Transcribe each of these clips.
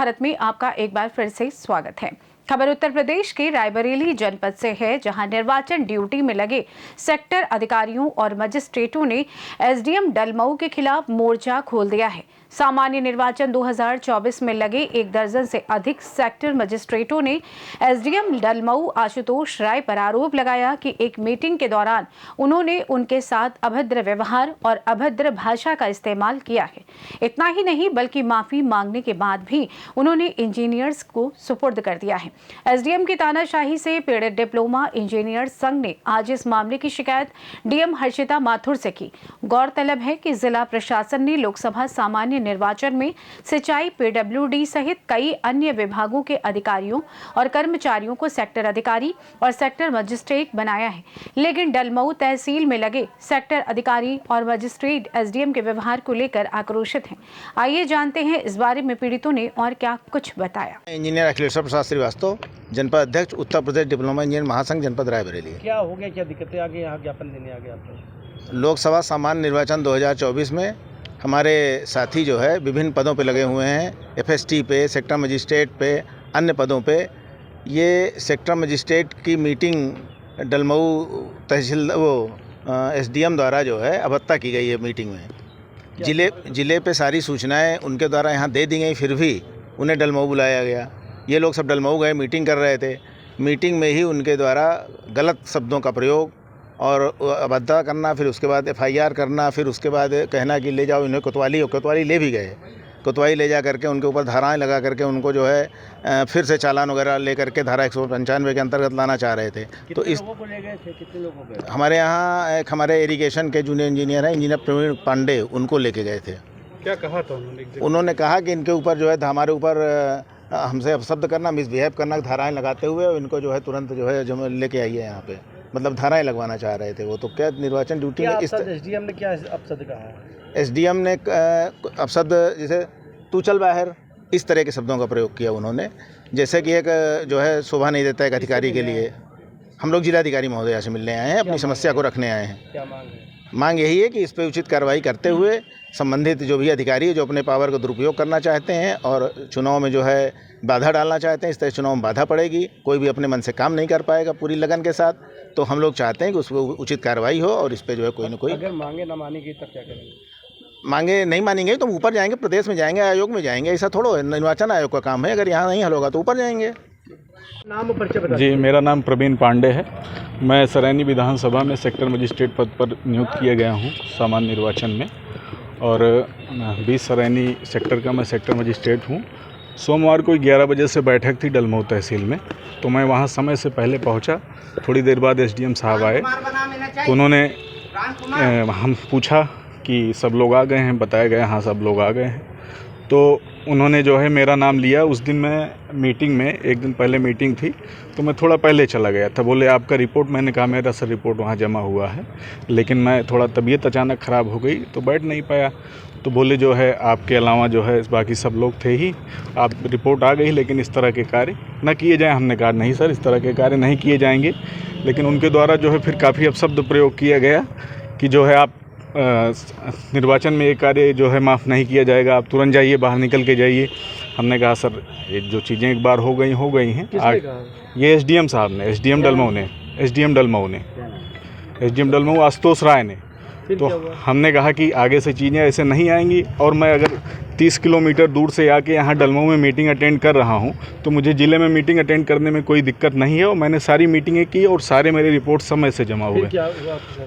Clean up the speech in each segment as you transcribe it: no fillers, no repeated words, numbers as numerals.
भारत में आपका एक बार फिर से स्वागत है। खबर उत्तर प्रदेश के रायबरेली जनपद से है, जहां निर्वाचन ड्यूटी में लगे सेक्टर अधिकारियों और मजिस्ट्रेटों ने एसडीएम डलमऊ के खिलाफ मोर्चा खोल दिया है। सामान्य निर्वाचन 2024 में लगे 1 दर्जन से अधिक सेक्टर मजिस्ट्रेटों ने एसडीएम डलमऊ आशुतोष राय पर आरोप लगाया कि एक मीटिंग के दौरान उन्होंने उनके साथ अभद्र व्यवहार और अभद्र भाषा का इस्तेमाल किया है। इतना ही नहीं बल्कि माफी मांगने के बाद भी उन्होंने इंजीनियर्स को सुपुर्द कर दिया है। एसडीएम की तानाशाही से पीड़ित डिप्लोमा इंजीनियर संघ ने आज इस मामले की शिकायत डीएम हर्षिता माथुर से की। गौरतलब है कि जिला प्रशासन ने लोकसभा सामान्य निर्वाचन में सिंचाई, पीडब्ल्यूडी सहित कई अन्य विभागों के अधिकारियों और कर्मचारियों को सेक्टर अधिकारी और सेक्टर मजिस्ट्रेट बनाया है, लेकिन डलमऊ तहसील में लगे सेक्टर अधिकारी और मजिस्ट्रेट एसडीएम के व्यवहार को लेकर आक्रोशित हैं। आइए जानते हैं इस बारे में पीड़ितों ने और क्या कुछ बताया। इंजीनियर अखिलेश्वर प्रसाद श्रीवास्तव, जनपद अध्यक्ष उत्तर प्रदेश डिप्लोमा इंजीनियर महासंघ जनपद रायबरेली। क्या हो गया, क्या दिक्कतें आ गई, यहाँ ज्ञापन देने आ गए आप? लोकसभा सामान्य निर्वाचन 2024 में हमारे साथी जो है विभिन्न पदों पे लगे हुए हैं, एफएसटी पे, सेक्टर मजिस्ट्रेट पे, अन्य पदों पे। ये सेक्टर मजिस्ट्रेट की मीटिंग डलमऊ तहसील एसडीएम द्वारा जो है अभद्रता की गई है। मीटिंग में जिले पे सारी सूचनाएं उनके द्वारा यहाँ दे दी गई, फिर भी उन्हें डलमऊ बुलाया गया। ये लोग सब डलमऊ गए, मीटिंग कर रहे थे। मीटिंग में ही उनके द्वारा गलत शब्दों का प्रयोग और अभद्रता करना, फिर उसके बाद एफआईआर करना, फिर उसके बाद कहना कि ले जाओ इन्हें कोतवाली, और कोतवाली ले भी गए। कोतवाली ले जा करके उनके ऊपर धाराएं लगा करके उनको जो है फिर से चालान वगैरह ले करके धारा 195 के अंतर्गत लाना चाह रहे थे। तो इस लोगों को ले गए थे, कितने लोगों को? हमारे यहाँ एक हमारे इरिगेशन के जूनियर इंजीनियर हैं, इंजीनियर प्रवीण पांडे, उनको लेके गए थे। क्या कहा था उन्होंने? उन्होंने कहा कि इनके ऊपर जो है हमारे ऊपर हमसे अपशब्द करना, मिसबिहेव करना, धाराएं लगाते हुए इनको जो है तुरंत जो है जो लेके आइए यहाँ पे, मतलब धाराएं लगवाना चाह रहे थे वो। तो क्या निर्वाचन ड्यूटी में इस एसडीएम ने क्या अपशब्द कहा है? एसडीएम ने अपशब्द जैसे तू चल बाहर, इस तरह के शब्दों का प्रयोग किया उन्होंने, जैसे कि एक जो है शोभा नहीं देता एक अधिकारी के लिए। हम लोग जिलाधिकारी महोदया से मिलने आए हैं, अपनी समस्या को रखने आए हैं। क्या मांग है? मांग यही है कि इस पर उचित कार्रवाई करते हुए संबंधित जो भी अधिकारी है जो अपने पावर का दुरुपयोग करना चाहते हैं और चुनाव में जो है बाधा डालना चाहते हैं, इस तरह चुनाव में बाधा पड़ेगी, कोई भी अपने मन से काम नहीं कर पाएगा पूरी लगन के साथ। तो हम लोग चाहते हैं कि उस पर उचित कार्रवाई हो और इस पर जो है कोई ना कोई। अगर मांगे ना मानेगी तब क्या करेंगे? मांगे नहीं मानेंगे तो ऊपर जाएंगे, प्रदेश में जाएंगे, आयोग में जाएंगे। ऐसा थोड़ा निर्वाचन आयोग का काम है, अगर यहाँ नहीं हल होगा तो ऊपर जाएंगे। नाम और परिचय बता। जी, मेरा नाम प्रवीण पांडे है। मैं सरैनी विधानसभा में सेक्टर मजिस्ट्रेट पद पर नियुक्त किया गया हूँ सामान्य निर्वाचन में, और 20 सरैनी सेक्टर का मैं सेक्टर मजिस्ट्रेट हूँ। सोमवार को 11 बजे से बैठक थी डलमऊ तहसील में, तो मैं वहाँ समय से पहले पहुँचा। थोड़ी देर बाद एसडीएम साहब आए, तो उन्होंने हम पूछा कि सब लोग आ गए हैं, बताया गया हाँ सब लोग आ गए हैं। तो उन्होंने जो है मेरा नाम लिया। उस दिन मैं मीटिंग में, एक दिन पहले मीटिंग थी तो मैं थोड़ा पहले चला गया था। बोले आपका रिपोर्ट, मैंने कहा मेरा सर रिपोर्ट वहाँ जमा हुआ है, लेकिन मैं थोड़ा तबीयत अचानक ख़राब हो गई तो बैठ नहीं पाया। तो बोले जो है आपके अलावा जो है बाकी सब लोग थे ही, आप रिपोर्ट आ गई लेकिन इस तरह के कार्य न किए जाएँ। हमने कहा नहीं सर, इस तरह के कार्य नहीं किए जाएंगे। लेकिन उनके द्वारा जो है फिर काफ़ी अपशब्द प्रयोग किया गया कि जो है आप निर्वाचन में ये कार्य जो है माफ़ नहीं किया जाएगा, आप तुरंत जाइए, बाहर निकल के जाइए। हमने कहा सर ये जो चीज़ें एक बार हो गई हैं। ये एसडीएम साहब ने, एसडीएम डलमऊ आशुतोष राय ने। तो हमने कहा कि आगे से चीज़ें ऐसे नहीं आएंगी, और मैं अगर 30 किलोमीटर दूर से आके यहाँ डलमऊ में मीटिंग अटेंड कर रहा हूँ तो मुझे ज़िले में मीटिंग अटेंड करने में कोई दिक्कत नहीं है, और मैंने सारी मीटिंगें की और सारे मेरे रिपोर्ट समय से जमा हुए।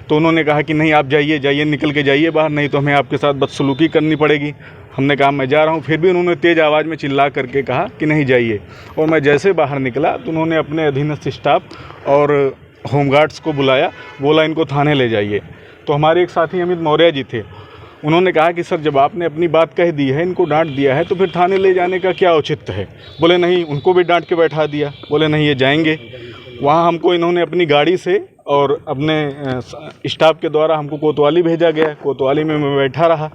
तो उन्होंने कहा कि नहीं आप जाइए, निकल के जाइए बाहर, नहीं तो हमें आपके साथ बदसलूकी करनी पड़ेगी। हमने कहा मैं जा रहा हूँ, फिर भी उन्होंने तेज़ आवाज़ में चिल्ला करके कहा कि नहीं जाइए। और मैं जैसे बाहर निकला तो उन्होंने अपने अधीनस्थ स्टाफ और होमगार्ड्स को बुलाया, बोला इनको थाने ले जाइए। तो हमारे एक साथी अमित मौर्य जी थे, उन्होंने कहा कि सर जब आपने अपनी बात कह दी है, इनको डांट दिया है, तो फिर थाने ले जाने का क्या औचित्य है? बोले नहीं, उनको भी डांट के बैठा दिया। बोले नहीं ये जाएंगे। वहाँ हमको इन्होंने अपनी गाड़ी से और अपने स्टाफ के द्वारा हमको कोतवाली भेजा गया। कोतवाली में मैं बैठा रहा।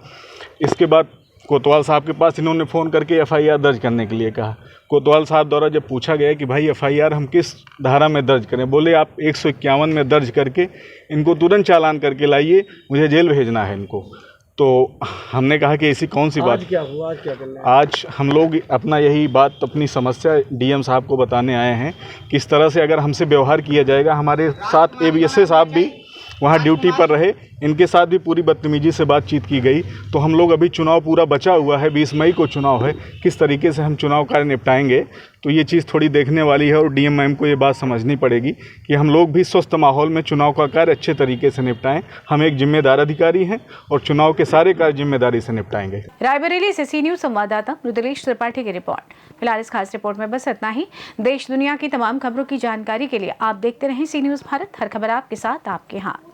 इसके बाद कोतवाल साहब के पास इन्होंने फ़ोन करके एफआईआर दर्ज करने के लिए कहा। कोतवाल साहब द्वारा जब पूछा गया कि भाई एफआईआर हम किस धारा में दर्ज करें, बोले आप 151 में दर्ज करके इनको तुरंत चालान करके लाइए, मुझे जेल भेजना है इनको। तो हमने कहा कि ऐसी कौन सी बात। आज क्या हुआ, आज क्या करना है? आज हम लोग अपना यही बात, अपनी समस्या डीएम साहब को बताने आए हैं। किस तरह से अगर हमसे व्यवहार किया जाएगा, हमारे साथ एबीएसए साहब भी वहाँ ड्यूटी पर रहे, इनके साथ भी पूरी बदतमीजी से बातचीत की गई। तो हम लोग अभी चुनाव पूरा बचा हुआ है, 20 मई को चुनाव है, किस तरीके से हम चुनाव कार्य निपटाएंगे, तो ये चीज़ थोड़ी देखने वाली है। और डीएम मैम को ये बात समझनी पड़ेगी कि हम लोग भी स्वस्थ माहौल में चुनाव का कार्य अच्छे तरीके से निपटाएं। हम एक जिम्मेदार अधिकारी हैं और चुनाव के सारे कार्य जिम्मेदारी से निपटाएंगे। रायबरेली से सी न्यूज़ संवाददाता मृदुलेश त्रिपाठी की रिपोर्ट। फिलहाल इस खास रिपोर्ट में बस इतना ही। देश दुनिया की तमाम खबरों की जानकारी के लिए आप देखते रहें सी न्यूज़ भारत। हर खबर आपके साथ, आपके हाथ।